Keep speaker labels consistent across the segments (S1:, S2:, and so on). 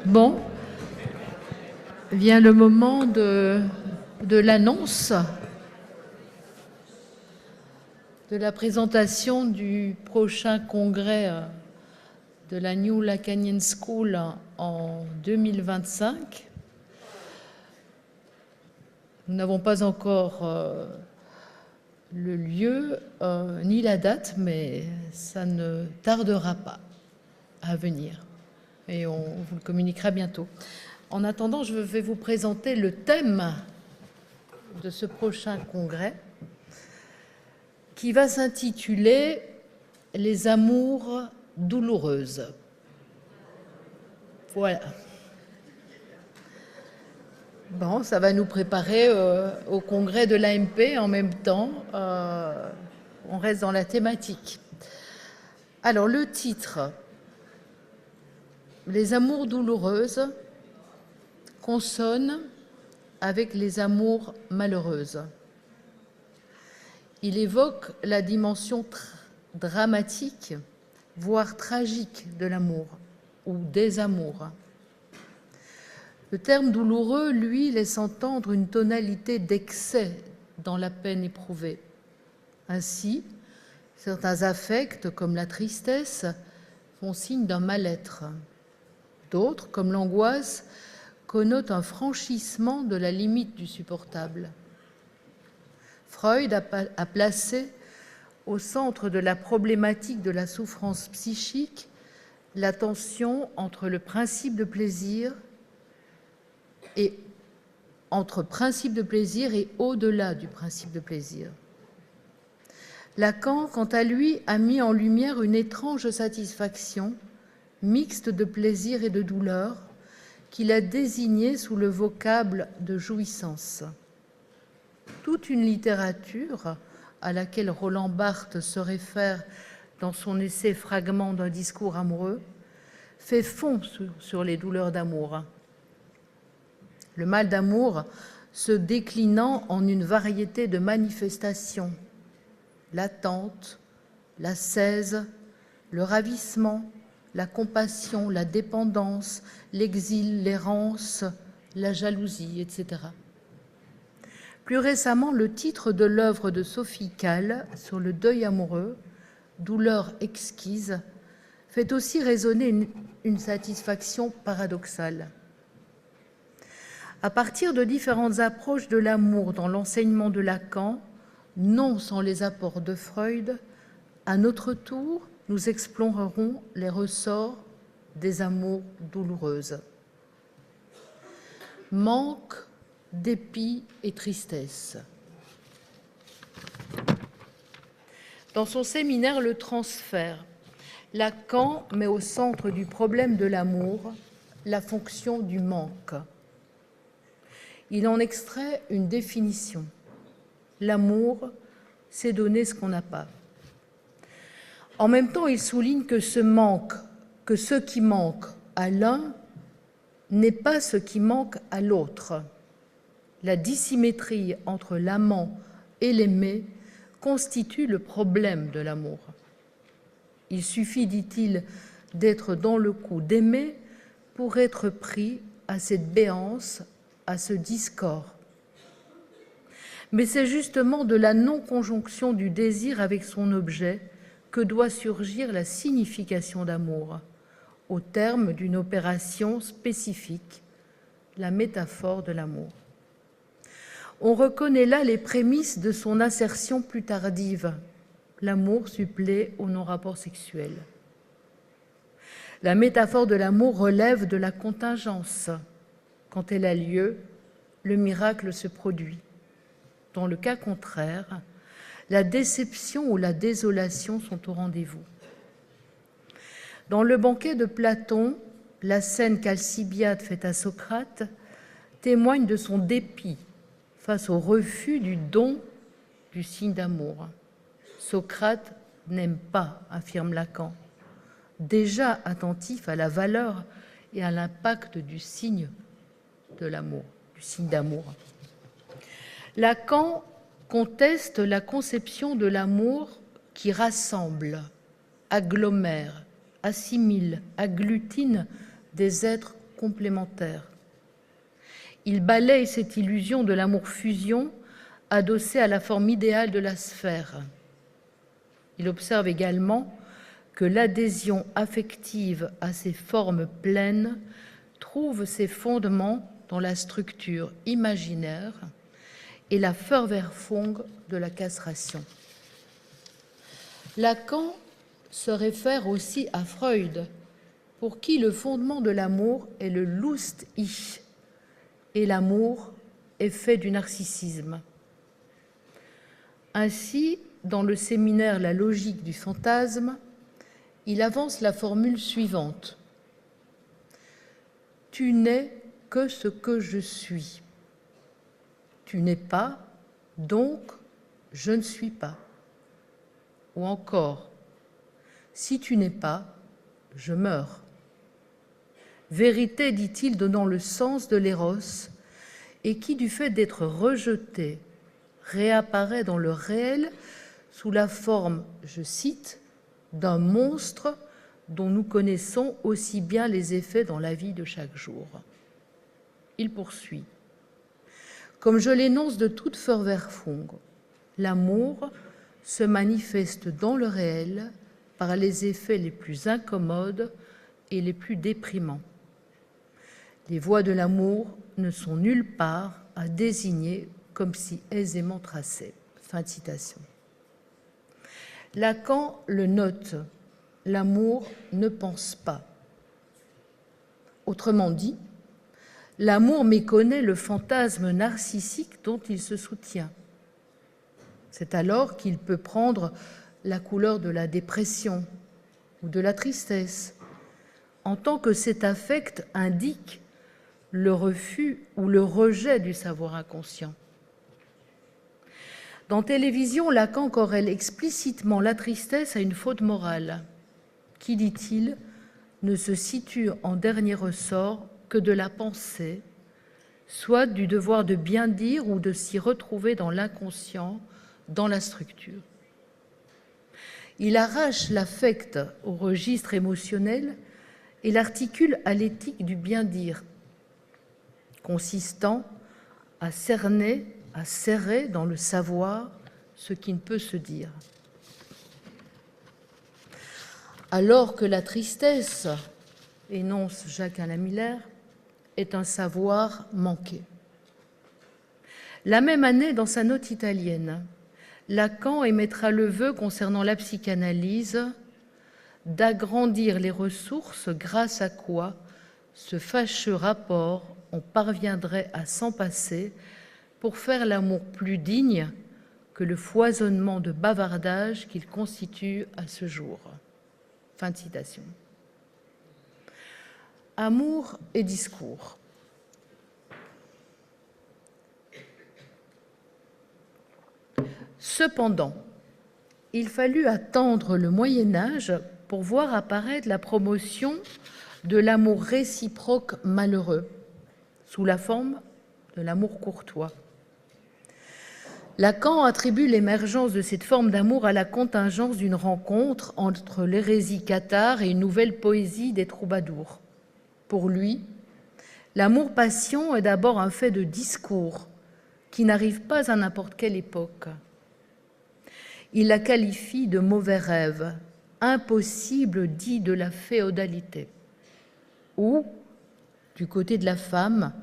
S1: Bon, vient le moment de l'annonce, de la présentation du prochain congrès de la New Lacanian School en 2025. Nous n'avons pas encore le lieu ni la date, mais ça ne tardera pas à venir. Et on vous le communiquera bientôt. En attendant, je vais vous présenter le thème de ce prochain congrès qui va s'intituler « Les amours douloureuses ». Voilà. Bon, ça va nous préparer au congrès de l'AMP en même temps. On reste dans la thématique. Alors, le titre... Les amours douloureuses consonnent avec les amours malheureuses. Il évoque la dimension dramatique, voire tragique de l'amour ou des amours. Le terme douloureux, lui, laisse entendre une tonalité d'excès dans la peine éprouvée. Ainsi, certains affects, comme la tristesse, font signe d'un mal-être. D'autres, comme l'angoisse, connotent un franchissement de la limite du supportable. Freud a placé au centre de la problématique de la souffrance psychique la tension entre le principe de plaisir et au-delà du principe de plaisir. Lacan, quant à lui, a mis en lumière une étrange satisfaction mixte de plaisir et de douleur, qu'il a désigné sous le vocable de jouissance. Toute une littérature, à laquelle Roland Barthes se réfère dans son essai « Fragment d'un discours amoureux », fait fond sur les douleurs d'amour. Le mal d'amour se déclinant en une variété de manifestations, l'attente, l'ascèse, le ravissement, la compassion, la dépendance, l'exil, l'errance, la jalousie, etc. Plus récemment, le titre de l'œuvre de Sophie Calle sur le deuil amoureux, « Douleur exquise », fait aussi résonner une satisfaction paradoxale. À partir de différentes approches de l'amour dans l'enseignement de Lacan, non sans les apports de Freud, à notre tour, nous explorerons les ressorts des amours douloureuses. Manque, dépit et tristesse. Dans son séminaire « Le transfert », Lacan met au centre du problème de l'amour la fonction du manque. Il en extrait une définition. L'amour, c'est donner ce qu'on n'a pas. En même temps, il souligne que ce qui manque à l'un n'est pas ce qui manque à l'autre. La dissymétrie entre l'amant et l'aimé constitue le problème de l'amour. Il suffit, dit-il, d'être dans le coup d'aimer pour être pris à cette béance, à ce discord. Mais c'est justement de la non-conjonction du désir avec son objet que doit surgir la signification d'amour, au terme d'une opération spécifique, la métaphore de l'amour. On reconnaît là les prémices de son assertion plus tardive. l'amour supplée au non-rapport sexuel. La métaphore de l'amour relève de la contingence. Quand elle a lieu, le miracle se produit. Dans le cas contraire, la déception ou la désolation sont au rendez-vous. Dans le banquet de Platon, la scène qu'Alcibiade fait à Socrate témoigne de son dépit face au refus du don du signe d'amour. Socrate n'aime pas, affirme Lacan, déjà attentif à la valeur et à l'impact du signe de l'amour, du signe d'amour. Lacan conteste la conception de l'amour qui rassemble, agglomère, assimile, agglutine des êtres complémentaires. Il balaye cette illusion de l'amour-fusion adossée à la forme idéale de la sphère. Il observe également que l'adhésion affective à ces formes pleines trouve ses fondements dans la structure imaginaire et la Förwärmung de la castration. Lacan se réfère aussi à Freud, pour qui le fondement de l'amour est le Lust-Ich, et l'amour est fait du narcissisme. Ainsi, dans le séminaire La logique du fantasme, il avance la formule suivante. Tu n'es que ce que je suis. Tu n'es pas, donc je ne suis pas. Ou encore, si tu n'es pas, je meurs. Vérité, dit-il, donnant le sens de l'éros, et qui, du fait d'être rejeté, réapparaît dans le réel sous la forme, je cite, d'un monstre dont nous connaissons aussi bien les effets dans la vie de chaque jour. Il poursuit. Comme je l'énonce de toute Förwärmung, l'amour se manifeste dans le réel par les effets les plus incommodes et les plus déprimants. Les voies de l'amour ne sont nulle part à désigner comme si aisément tracées. Fin de citation. Lacan le note, l'amour ne pense pas. Autrement dit, l'amour méconnaît le fantasme narcissique dont il se soutient. C'est alors qu'il peut prendre la couleur de la dépression ou de la tristesse, en tant que cet affect indique le refus ou le rejet du savoir inconscient. Dans Télévision, Lacan corrèle explicitement la tristesse à une faute morale, qui, dit-il, ne se situe en dernier ressort que de la pensée, soit du devoir de bien dire ou de s'y retrouver dans l'inconscient, dans la structure. Il arrache l'affect au registre émotionnel et l'articule à l'éthique du bien dire, consistant à cerner, à serrer dans le savoir ce qui ne peut se dire. Alors que la tristesse, énonce Jacques-Alain Miller, est un savoir manqué. La même année, dans sa note italienne, Lacan émettra le vœu concernant la psychanalyse d'agrandir les ressources grâce à quoi ce fâcheux rapport on parviendrait à s'en passer pour faire l'amour plus digne que le foisonnement de bavardage qu'il constitue à ce jour. Fin de citation. Amour et discours. Cependant, il fallut attendre le Moyen Âge pour voir apparaître la promotion de l'amour réciproque malheureux, sous la forme de l'amour courtois. Lacan attribue l'émergence de cette forme d'amour à la contingence d'une rencontre entre l'hérésie cathare et une nouvelle poésie des troubadours. Pour lui, l'amour-passion est d'abord un fait de discours qui n'arrive pas à n'importe quelle époque. Il la qualifie de mauvais rêve, impossible dit de la féodalité, où, du côté de la femme,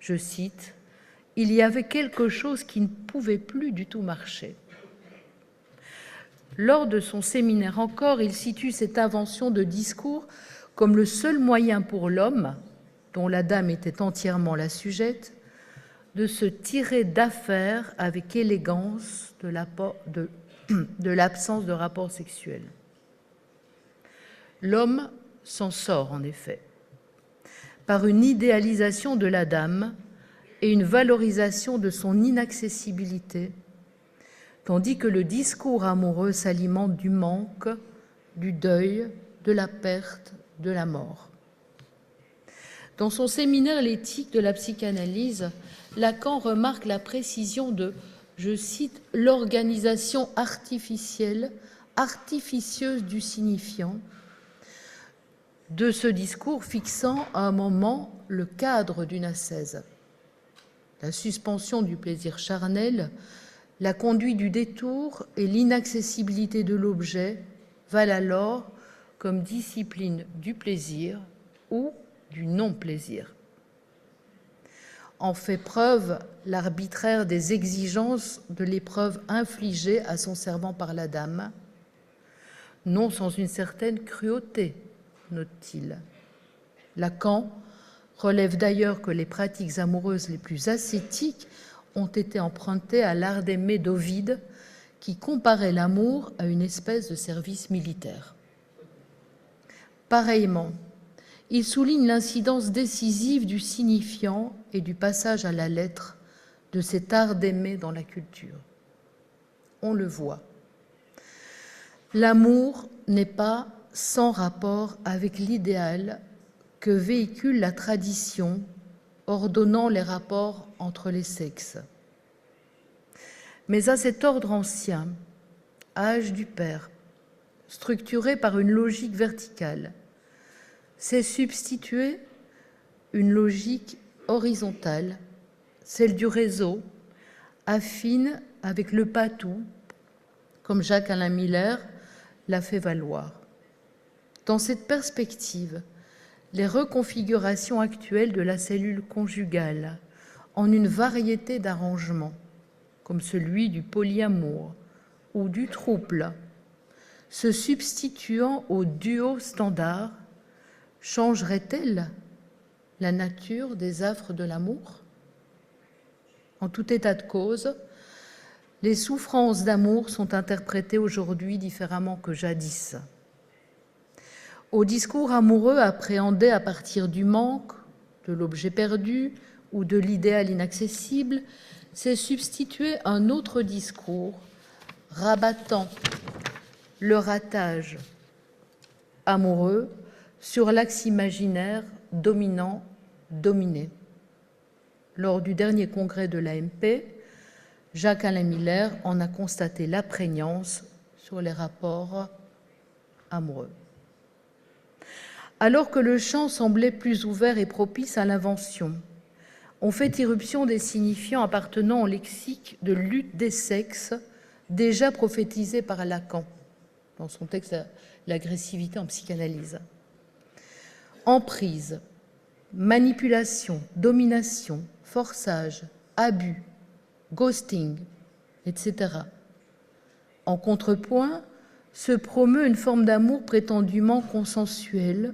S1: je cite, il y avait quelque chose qui ne pouvait plus du tout marcher. Lors de son séminaire encore, il situe cette invention de discours comme le seul moyen pour l'homme, dont la dame était entièrement la sujette, de se tirer d'affaire avec élégance de l'absence de rapport sexuel. L'homme s'en sort en effet, par une idéalisation de la dame et une valorisation de son inaccessibilité, tandis que le discours amoureux s'alimente du manque, du deuil, de la perte, de la mort. Dans son séminaire L'éthique de la psychanalyse, Lacan remarque la précision de, je cite, « l'organisation artificielle, artificieuse du signifiant », de ce discours fixant à un moment le cadre d'une ascèse. La suspension du plaisir charnel, la conduite du détour et l'inaccessibilité de l'objet valent alors comme discipline du plaisir ou du non-plaisir. En fait preuve l'arbitraire des exigences de l'épreuve infligée à son servant par la dame, non sans une certaine cruauté, note-t-il. Lacan relève d'ailleurs que les pratiques amoureuses les plus ascétiques ont été empruntées à l'art d'aimer d'Ovide, qui comparait l'amour à une espèce de service militaire. Pareillement, il souligne l'incidence décisive du signifiant et du passage à la lettre de cet art d'aimer dans la culture. On le voit. L'amour n'est pas sans rapport avec l'idéal que véhicule la tradition ordonnant les rapports entre les sexes. Mais à cet ordre ancien, âge du père, structuré par une logique verticale, s'est substituée une logique horizontale, celle du réseau, affine avec le patou, comme Jacques-Alain Miller l'a fait valoir. Dans cette perspective, les reconfigurations actuelles de la cellule conjugale en une variété d'arrangements, comme celui du polyamour ou du trouble, se substituant au duo standard, changerait-elle la nature des affres de l'amour ? En tout état de cause, les souffrances d'amour sont interprétées aujourd'hui différemment que jadis. Au discours amoureux appréhendé à partir du manque, de l'objet perdu ou de l'idéal inaccessible, s'est substitué un autre discours rabattant le ratage amoureux sur l'axe imaginaire dominant-dominé. Lors du dernier congrès de l'AMP, Jacques-Alain Miller en a constaté la prégnance sur les rapports amoureux. Alors que le champ semblait plus ouvert et propice à l'invention, on fait irruption des signifiants appartenant au lexique de lutte des sexes, déjà prophétisé par Lacan dans son texte « L'agressivité en psychanalyse ». Emprise, manipulation, domination, forçage, abus, ghosting, etc. En contrepoint, se promeut une forme d'amour prétendument consensuelle,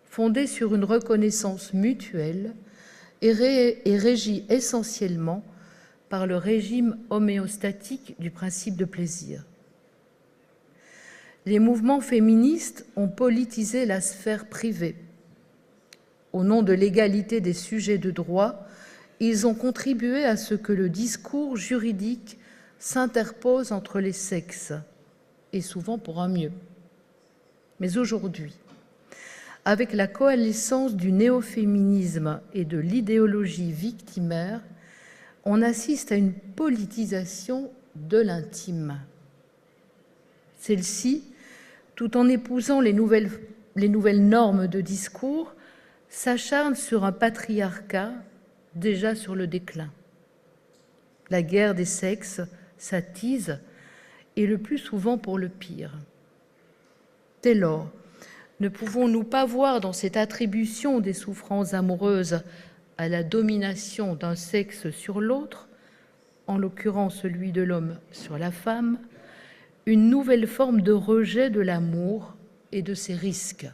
S1: fondée sur une reconnaissance mutuelle et régie essentiellement par le régime homéostatique du principe de plaisir. Les mouvements féministes ont politisé la sphère privée. Au nom de l'égalité des sujets de droit, ils ont contribué à ce que le discours juridique s'interpose entre les sexes, et souvent pour un mieux. Mais aujourd'hui, avec la coalescence du néo-féminisme et de l'idéologie victimaire, on assiste à une politisation de l'intime. Celle-ci, tout en épousant les nouvelles normes de discours, s'acharne sur un patriarcat déjà sur le déclin. La guerre des sexes s'attise, et le plus souvent pour le pire. Dès lors, ne pouvons-nous pas voir dans cette attribution des souffrances amoureuses à la domination d'un sexe sur l'autre, en l'occurrence celui de l'homme sur la femme, une nouvelle forme de rejet de l'amour et de ses risques.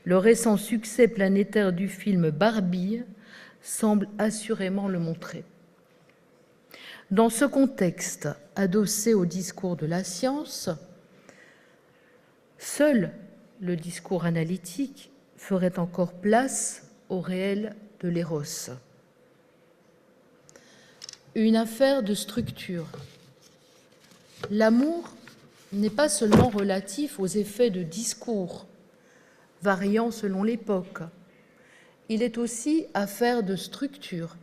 S1: Le récent succès planétaire du film Barbie semble assurément le montrer. Dans ce contexte, adossé au discours de la science, seul le discours analytique ferait encore place au réel de l'éros. Une affaire de structure. L'amour n'est pas seulement relatif aux effets de discours, variant selon l'époque. Il est aussi affaire de structure.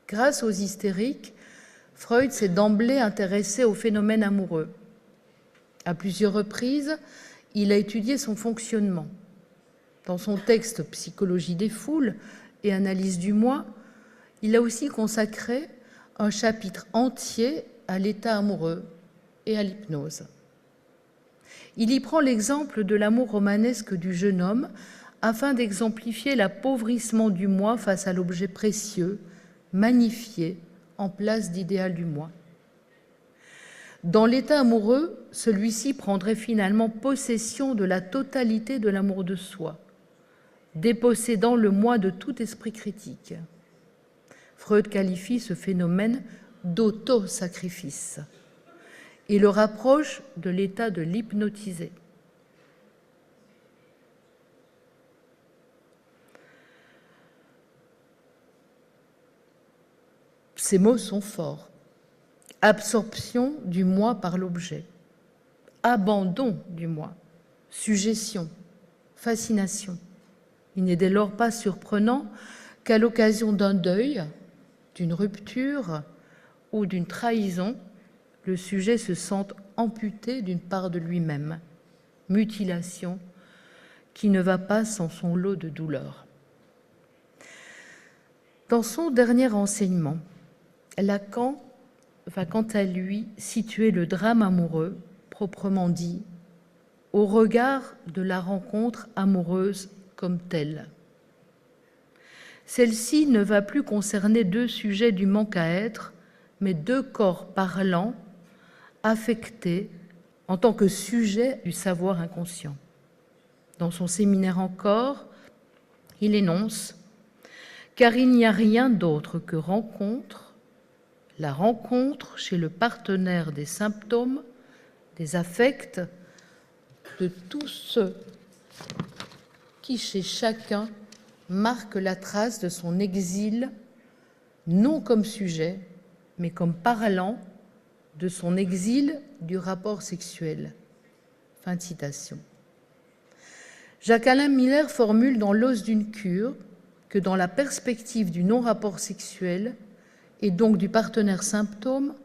S1: Grâce aux hystériques, Freud s'est d'emblée intéressé au phénomène amoureux. À plusieurs reprises, il a étudié son fonctionnement. Dans son texte « Psychologie des foules » et « Analyse du moi », il a aussi consacré un chapitre entier à l'état amoureux et à l'hypnose. Il y prend l'exemple de l'amour romanesque du jeune homme afin d'exemplifier l'appauvrissement du moi face à l'objet précieux, magnifié en place d'idéal du moi. Dans l'état amoureux, celui-ci prendrait finalement possession de la totalité de l'amour de soi, dépossédant le moi de tout esprit critique. Freud qualifie ce phénomène d'auto-sacrifice et le rapproche de l'état de l'hypnotisé. Ces mots sont forts. Absorption du moi par l'objet, abandon du moi, sujétion, fascination. Il n'est dès lors pas surprenant qu'à l'occasion d'un deuil, d'une rupture ou d'une trahison, le sujet se sente amputé d'une part de lui-même, mutilation qui ne va pas sans son lot de douleurs. Dans son dernier enseignement, Lacan va quant à lui situer le drame amoureux, proprement dit, au regard de la rencontre amoureuse comme telle. Celle-ci ne va plus concerner deux sujets du manque à être, mais deux corps parlants, affectés en tant que sujet du savoir inconscient. Dans son séminaire encore, il énonce « Car il n'y a rien d'autre que rencontre, la rencontre chez le partenaire des symptômes, des affects, de tous ceux qui, chez chacun, marquent la trace de son exil, non comme sujet, mais comme parlant de son exil du rapport sexuel. » Fin de citation. Jacques-Alain Miller formule dans L'os d'une cure que dans la perspective du non-rapport sexuel et donc du partenaire symptôme,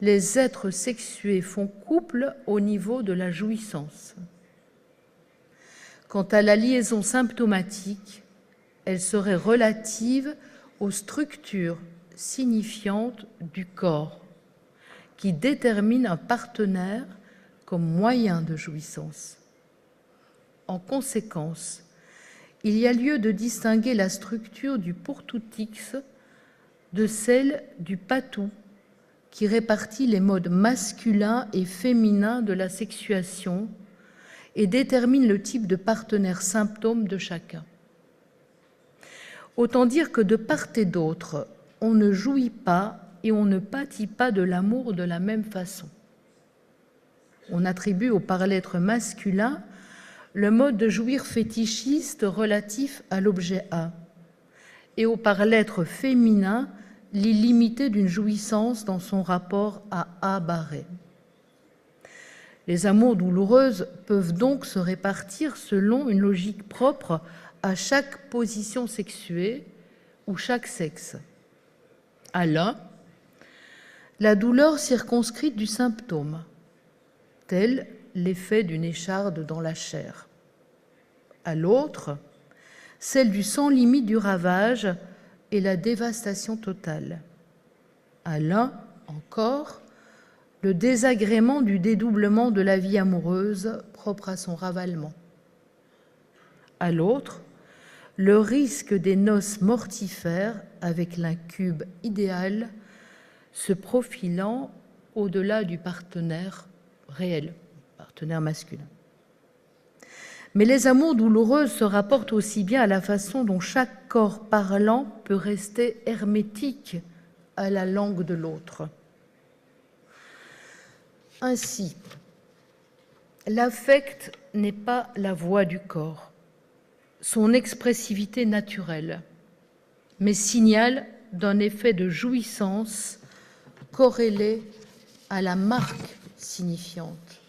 S1: les êtres sexués font couple au niveau de la jouissance. Quant à la liaison symptomatique, elle serait relative aux structures signifiantes du corps, qui déterminent un partenaire comme moyen de jouissance. En conséquence, il y a lieu de distinguer la structure du pourtoutix de celle du patou, qui répartit les modes masculins et féminins de la sexuation et détermine le type de partenaire symptôme de chacun. Autant dire que de part et d'autre, on ne jouit pas et on ne pâtit pas de l'amour de la même façon. On attribue au par-l'être masculin le mode de jouir fétichiste relatif à l'objet A, et au par-l'être féminin l'illimité d'une jouissance dans son rapport à A barré. Les amours douloureuses peuvent donc se répartir selon une logique propre à chaque position sexuée ou chaque sexe. À l'un, la douleur circonscrite du symptôme, tel l'effet d'une écharde dans la chair. À l'autre, celle du sans limite du ravage et la dévastation totale. À l'un, encore, le désagrément du dédoublement de la vie amoureuse propre à son ravalement. À l'autre, le risque des noces mortifères avec l'incube idéal se profilant au-delà du partenaire réel, partenaire masculin. Mais les amours douloureuses se rapportent aussi bien à la façon dont chaque corps parlant peut rester hermétique à la langue de l'autre. Ainsi, l'affect n'est pas la voix du corps, son expressivité naturelle, mais signal d'un effet de jouissance corrélé à la marque signifiante.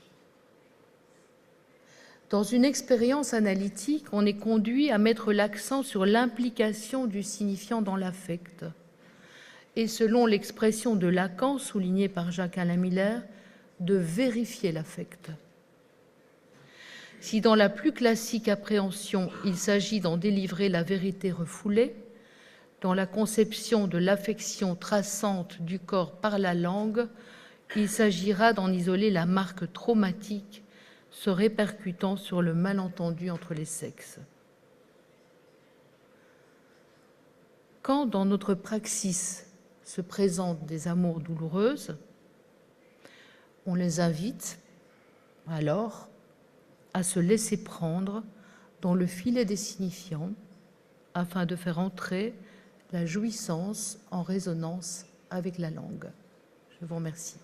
S1: Dans une expérience analytique, on est conduit à mettre l'accent sur l'implication du signifiant dans l'affect. Et selon l'expression de Lacan, soulignée par Jacques-Alain Miller, de vérifier l'affect. Si dans la plus classique appréhension, il s'agit d'en délivrer la vérité refoulée, dans la conception de l'affection traçante du corps par la langue, il s'agira d'en isoler la marque traumatique se répercutant sur le malentendu entre les sexes. Quand dans notre praxis se présentent des amours douloureuses, on les invite alors à se laisser prendre dans le filet des signifiants afin de faire entrer la jouissance en résonance avec la langue. Je vous remercie.